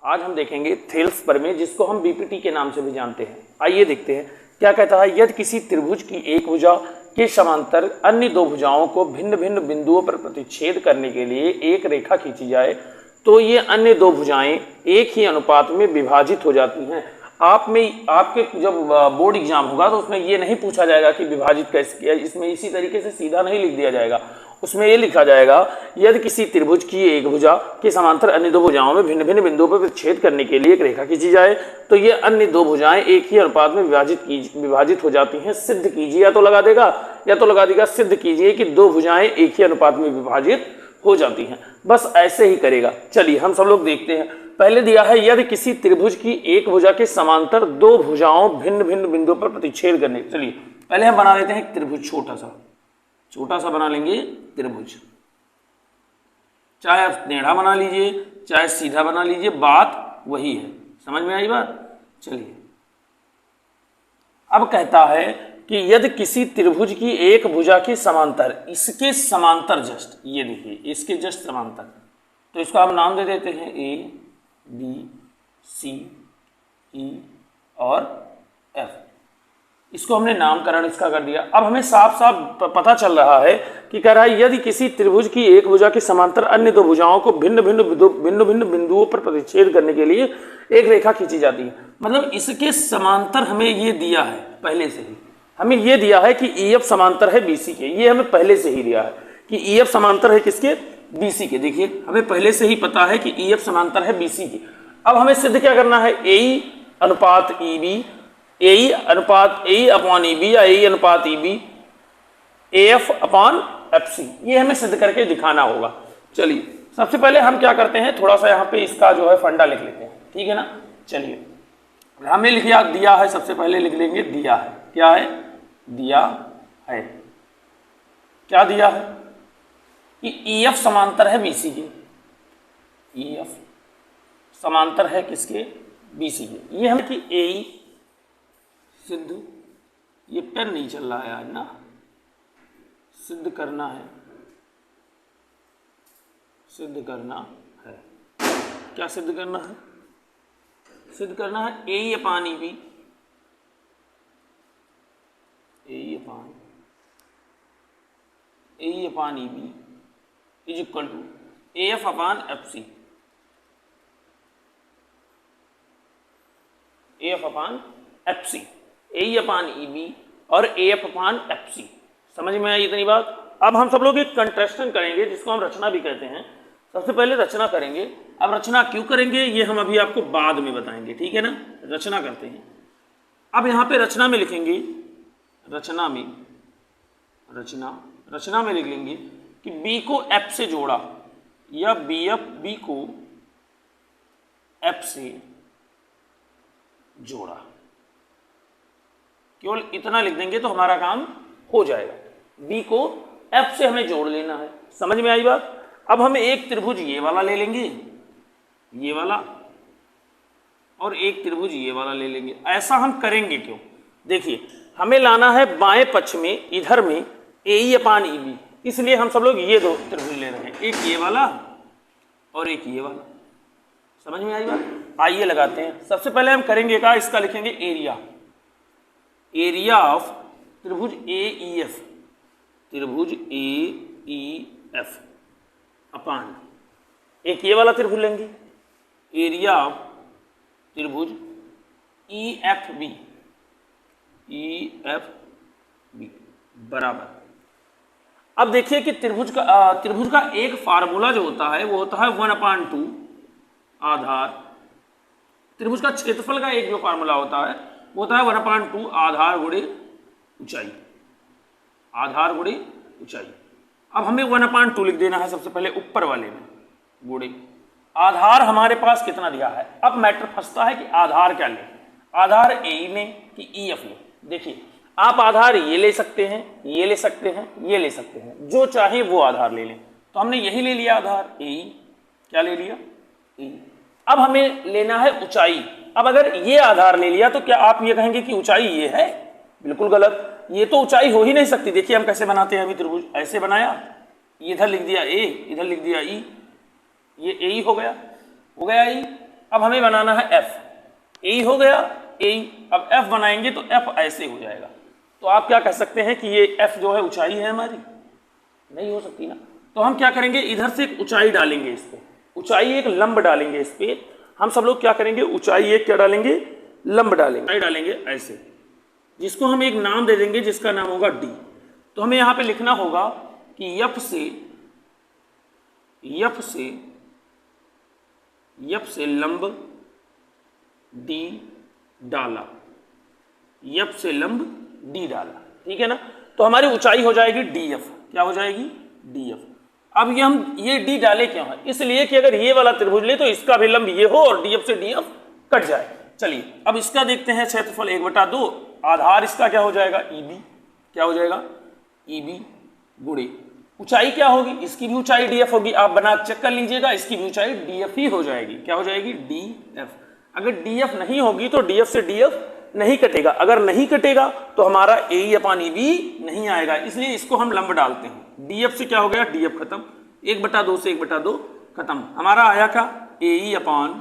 आज हम देखेंगे थेल्स प्रमेय, जिसको हम बीपीटी के नाम से भी जानते हैं। आइए देखते हैं क्या कहता है। यदि किसी त्रिभुज की एक भुजा के समांतर अन्य दो भुजाओं को भिन्न भिन्न बिंदुओं पर प्रतिच्छेद करने के लिए एक रेखा खींची जाए तो ये अन्य दो भुजाएं एक ही अनुपात में विभाजित हो जाती हैं। आपके जब बोर्ड एग्जाम होगा तो उसमें ये नहीं पूछा जाएगा कि विभाजित कैसे किया, इसमें इसी तरीके से सीधा नहीं लिख दिया जाएगा। उसमें ये लिखा जाएगा यदि किसी त्रिभुज की एक भुजा के समांतर अन्य दो भुजाओं में भिन्न भिन्न बिंदुओं पर छेद करने के लिए एक रेखा खींची जाए तो ये अन्य दो भुजाएं एक ही अनुपात में विभाजित हो जाती हैं। सिद्ध कीजिए, या तो लगा देगा सिद्ध कीजिए कि दो भुजाएं एक ही अनुपात में विभाजित हो जाती हैं। बस ऐसे ही करेगा। चलिए हम सब लोग देखते हैं। पहले दिया है यदि किसी त्रिभुज की एक भुजा के समांतर दो भुजाओं भिन्न भिन्न बिंदुओं पर प्रतिच्छेद करने। चलिए पहले हम बना लेते हैं एक त्रिभुज, छोटा सा बना लेंगे त्रिभुज। चाहे आप टेढ़ा बना लीजिए चाहे सीधा बना लीजिए, बात वही है। समझ में आई बात? चलिए अब कहता है कि यदि किसी त्रिभुज की एक भुजा के समांतर, इसके समांतर जस्ट, ये देखिए इसके जस्ट समांतर, तो इसको हम नाम दे देते हैं ए बी सी ई और एफ। इसको हमने नामकरण इसका कर दिया। अब हमें साफ साफ पता चल रहा है कि कह रहा है यदि किसी त्रिभुज की एक भुजा के समांतर अन्य दो भुजाओं को भिन्न भिन्न बिंदुओं पर प्रतिच्छेद करने के लिए एक रेखा खींची जाती है। मतलब इसके समांतर हमें ये दिया है पहले से ही, हमें ये दिया है कि ई एफ समांतर है बीसी के। ये हमें पहले से ही दिया है कि ई एफ समांतर है किसके? बीसी के। देखिए हमें पहले से ही पता है कि ई एफ समांतर है बीसी के। अब हमें सिद्ध क्या करना है? ए अनुपात ई बी, ए अनुपात ए अपॉन ई बी या ए अनुपात E B A F upon F C, ये हमें सिद्ध करके दिखाना होगा। चलिए सबसे पहले हम क्या करते हैं, थोड़ा सा यहाँ पे इसका जो है फंडा लिख लेते हैं, ठीक है ना। चलिए हमें लिखिया दिया है, सबसे पहले लिख लेंगे दिया है। क्या है? दिया है। क्या दिया है? कि ई एफ समांतर है बीसी के। ई एफ समांतर है किसके? बीसी के। ये हमें कि ए सिद्ध, ये पेन नहीं चल रहा है आज ना, सिद्ध करना है, सिद्ध करना है। क्या सिद्ध करना है? सिद्ध करना है A upon E B, A upon E B is equal to A F upon F C, A F upon F C, A upon E B और ए एफ अपान एफ सी। समझ में आई इतनी बात? अब हम सब लोग एक कंट्रास्टेशन करेंगे जिसको हम रचना भी कहते हैं। सबसे पहले रचना करेंगे। अब रचना क्यों करेंगे ये हम अभी आपको बाद में बताएंगे, ठीक है ना। रचना करते हैं। अब यहाँ पे रचना में लिखेंगे, रचना में लिख लेंगे कि बी को एफ से जोड़ा या बी एफ बी को एफ से जोड़ा। केवल इतना लिख देंगे तो हमारा काम हो जाएगा। बी को एफ से हमें जोड़ लेना है। समझ में आई बात? अब हम एक त्रिभुज ये वाला ले लेंगे, ये वाला, और एक त्रिभुज ये वाला ले लेंगे। ऐसा हम करेंगे क्यों? देखिए हमें लाना है बाएं पक्ष में, इधर में ए ई अपान ई बी, इसलिए हम सब लोग ये दो त्रिभुज ले रहे हैं, एक ये वाला और एक ये वाला। समझ में आई बात? आइए लगाते हैं। सबसे पहले हम करेंगे क्या, इसका लिखेंगे एरिया, एरिया ऑफ त्रिभुज ए ई एफ, त्रिभुज ए ई एफ अपान एक ये वाला त्रिभुज लेंगे, एरिया ऑफ त्रिभुज E F B, E F B बराबर। अब देखिए कि त्रिभुज का एक फार्मूला जो होता है वो होता है 1/2 आधार। त्रिभुज का क्षेत्रफल का एक जो फार्मूला होता है वो होता है 1/2 आधार गुणे ऊंचाई, आधार गुणे ऊंचाई। अब हमें 1/2 लिख देना है सबसे पहले ऊपर वाले में, गुणे आधार हमारे पास कितना दिया है। अब मैटर फंसता है कि आधार क्या लें, आधार ए लें कि ई एफ लें। देखिए आप आधार ये ले सकते हैं, ये ले सकते हैं, ये ले सकते हैं, जो चाहे वो आधार ले लें। तो हमने यही ले लिया आधार ए, क्या ले लिया? ए। अब हमें लेना है ऊंचाई। अब अगर ये आधार ले लिया तो क्या आप ये कहेंगे कि ऊंचाई ये है? बिल्कुल गलत, ये तो ऊंचाई हो ही नहीं सकती। देखिए हम कैसे बनाते हैं, अभी त्रिभुज ऐसे बनाया, इधर लिख दिया ए, इधर लिख दिया ई, ये ए ही हो गया ई। अब हमें बनाना है एफ, ए हो गया ए, अब एफ बनाएंगे तो एफ ऐसे हो जाएगा। तो आप क्या कह सकते हैं कि ये एफ जो है ऊंचाई है हमारी, नहीं हो सकती ना। तो हम क्या करेंगे, इधर से एक ऊंचाई डालेंगे इस पे, ऊंचाई एक लंब डालेंगे इस पे। हम सब लोग क्या करेंगे, ऊंचाई एक क्या डालेंगे, लंब डालेंगे, डालेंगे ऐसे, जिसको हम एक नाम दे देंगे जिसका नाम होगा डी। तो हमें यहां पे लिखना होगा कि यफ से लंब डी डाला, यफ से लंब डी डाला, ठीक है ना। तो हमारी ऊंचाई हो जाएगी डी एफ, क्या हो जाएगी, डी एफ। अब ये डी डाले क्यों है, इसलिए कि अगर ये वाला त्रिभुज ले तो इसका भी लंब ये हो और डी एफ से डी एफ कट जाए। चलिए अब इसका देखते हैं, क्षेत्रफल 1/2, आधार इसका क्या हो जाएगा, ईबी, क्या हो जाएगा, ईबी गुणे ऊंचाई क्या होगी, इसकी भी ऊंचाई डीएफ होगी। आप बना चेक कर लीजिएगा, इसकी भी ऊंचाई डीएफ ही हो जाएगी, क्या हो जाएगी, डीएफ। अगर डीएफ नहीं होगी तो डीएफ से डीएफ नहीं कटेगा, अगर नहीं कटेगा तो हमारा AE/EB नहीं आएगा, इसलिए इसको हम लंब डालते हैं। डीएफ से क्या हो गया, डीएफ खत्म, 1/2 से 1/2 खत्म, हमारा आया क्या, AE/EB।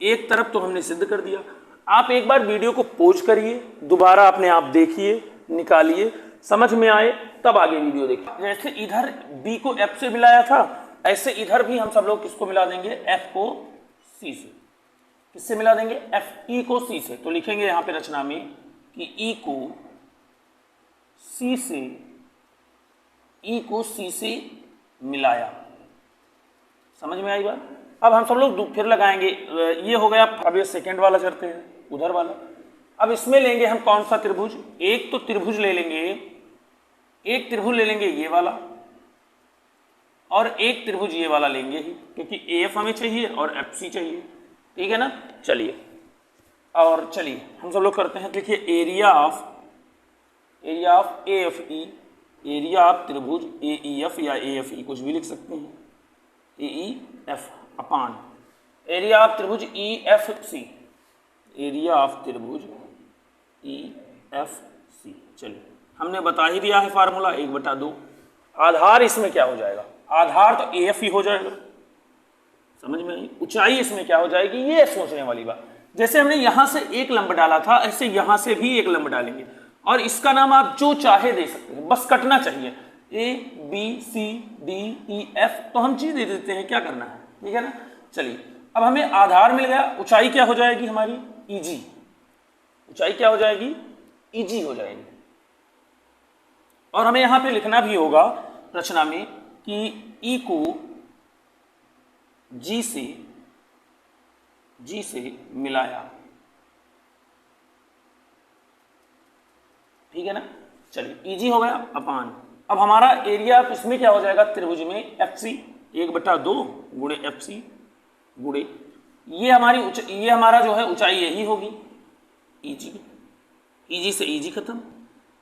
एक तरफ तो हमने सिद्ध कर दिया। आप एक बार वीडियो को पॉज करिए, दोबारा अपने आप देखिए, निकालिए, समझ में आए तब आगे वीडियो देखिए। जैसे इधर B को F से मिलाया था, ऐसे इधर भी हम सब लोग किसको मिला देंगे, F को C से। किससे मिला देंगे, E को C से। तो लिखेंगे यहां पे रचना में कि E को C से मिलाया। समझ में आई बात। अब हम सब लोग फिर लगाएंगे, ये हो गया। अब ये सेकेंड वाला करते हैं, उधर वाला। अब इसमें लेंगे हम कौन सा त्रिभुज, एक तो त्रिभुज ले लेंगे, एक त्रिभुज ले लेंगे ये वाला, और एक त्रिभुज ये वाला लेंगे ही, क्योंकि AF हमें चाहिए और FC चाहिए, ठीक है ना। चलिए और चलिए हम सब लोग करते हैं। देखिए area of AFE, area of त्रिभुज AEF या AFE, कुछ भी लिख सकते हैं, AEF अपान एरिया ऑफ त्रिभुज EFC, एरिया ऑफ त्रिभुज EFC। चलिए हमने बता ही दिया है फार्मूला, 1/2। आधार इसमें क्या हो जाएगा, आधार तो AF ही हो जाएगा, समझ में आई। ऊंचाई इसमें क्या हो जाएगी, ये सोचने वाली बात। जैसे हमने यहां से एक लंब डाला था, ऐसे यहां से भी एक लंब डालेंगे, और इसका नाम आप जो चाहे दे सकते हैं, बस कटना चाहिए, ABCDEF। तो हम चीज दे देते हैं, क्या करना है, ठीक है ना। चलिए अब हमें आधार मिल गया, ऊंचाई क्या हो जाएगी हमारी, EG। ऊंचाई क्या हो जाएगी, EG हो जाएगी। और हमें यहां पे लिखना भी होगा रचना में कि E को G से मिलाया, ठीक है ना। चलिए EG हो गया अपान। अब हमारा एरिया इसमें क्या हो जाएगा, त्रिभुज में FC, 1/2 गुणे FC गुणे ये हमारा जो है ऊंचाई यही होगी, EG से EG खत्म,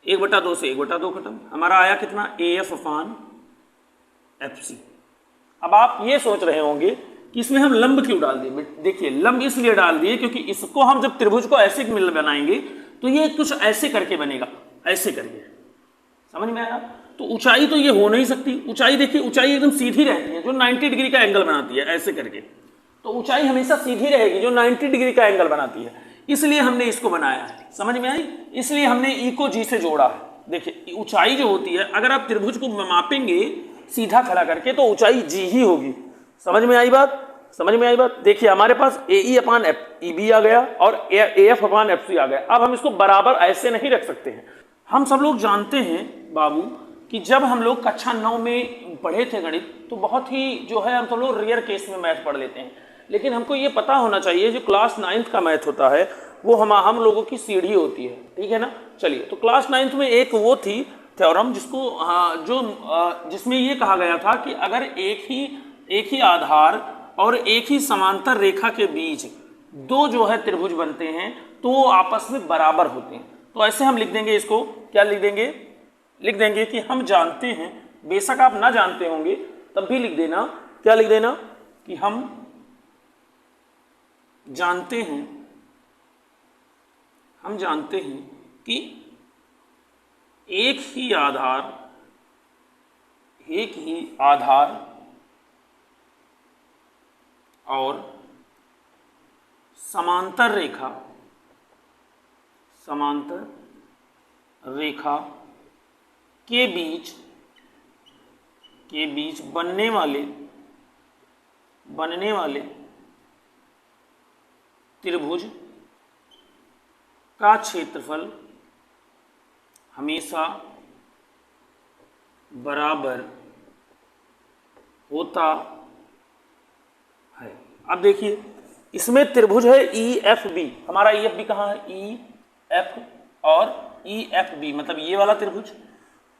1/2 से 1/2 खत्म, हमारा आया कितना, AF/FC। अब आप ये सोच रहे होंगे कि इसमें हम लंब क्यों डाल दिए। देखिए लंब इसलिए डाल दिए क्योंकि इसको हम जब त्रिभुज को ऐसे मिल बनाएंगे तो ये कुछ ऐसे करके बनेगा, ऐसे करके, समझ में आया। तो ऊंचाई तो ये हो नहीं सकती, ऊंचाई देखिए, ऊंचाई एकदम सीधी रहती है जो 90 डिग्री का एंगल बनाती है, ऐसे करके। तो ऊंचाई हमेशा सीधी रहेगी जो 90 डिग्री का एंगल बनाती है, इसलिए हमने इसको बनाया है, समझ में आई। इसलिए हमने E को G से जोड़ा है। देखिए ऊंचाई जो होती है, अगर आप त्रिभुज को मापेंगे सीधा खड़ा करके तो ऊंचाई G ही होगी, समझ में आई बात, समझ में आई बात। देखिए हमारे पास AE/EB आ गया और AF/FC आ गया। अब हम इसको बराबर ऐसे नहीं रख सकते हैं। हम सब लोग जानते हैं बाबू कि जब हम लोग कक्षा 9 में पढ़े थे गणित, तो बहुत ही जो है हम सब लोग रेयर केस में मैथ पढ़ लेते हैं, लेकिन हमको ये पता होना चाहिए जो क्लास 9th का मैथ होता है वो हम लोगों की सीढ़ी होती है, ठीक है ना। चलिए तो क्लास 9th में एक वो थी थ्योरम जिसमें ये कहा गया था कि अगर एक ही आधार और एक ही समांतर रेखा के बीच दो जो है त्रिभुज बनते हैं तो वो आपस में बराबर होते हैं। तो ऐसे हम लिख देंगे इसको, क्या लिख देंगे कि हम जानते हैं, बेशक आप ना जानते होंगे तब भी लिख देना, क्या लिख देना कि हम जानते हैं कि एक ही आधार और समांतर रेखा के बीच बनने वाले त्रिभुज का क्षेत्रफल हमेशा बराबर होता है। अब देखिए इसमें त्रिभुज है EFB, हमारा EFB कहाँ है, EF और EFB मतलब ये वाला त्रिभुज।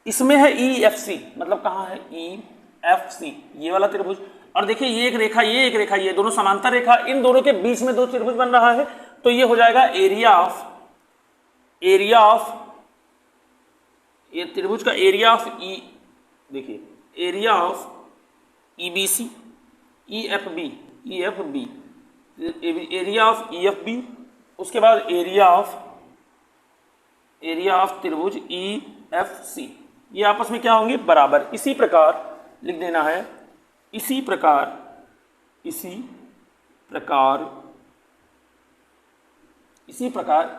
इसमें है EFC मतलब कहाँ है, EFC ये वाला त्रिभुज। और देखिए ये एक रेखा ये दोनों समांतर रेखा, इन दोनों के बीच में दो त्रिभुज बन रहा है, तो ये हो जाएगा एरिया ऑफ ये त्रिभुज का एरिया ऑफ देखिए area of EBC EFB area of EFB, उसके बाद एरिया ऑफ त्रिभुज EFC, ये आपस में क्या होंगे, बराबर। इसी प्रकार लिख देना है, इसी प्रकार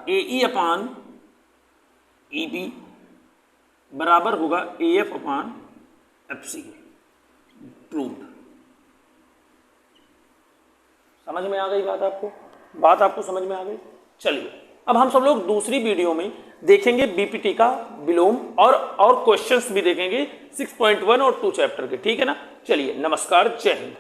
AE अपान EB बराबर होगा AF अपान FC। प्रूव्ड। समझ में आ गई बात आपको समझ में आ गई। चलिए अब हम सब लोग दूसरी वीडियो में देखेंगे बीपीटी का विलोम और क्वेश्चंस भी देखेंगे 6.1 और 2 चैप्टर के, ठीक है ना। चलिए नमस्कार, जय हिंद।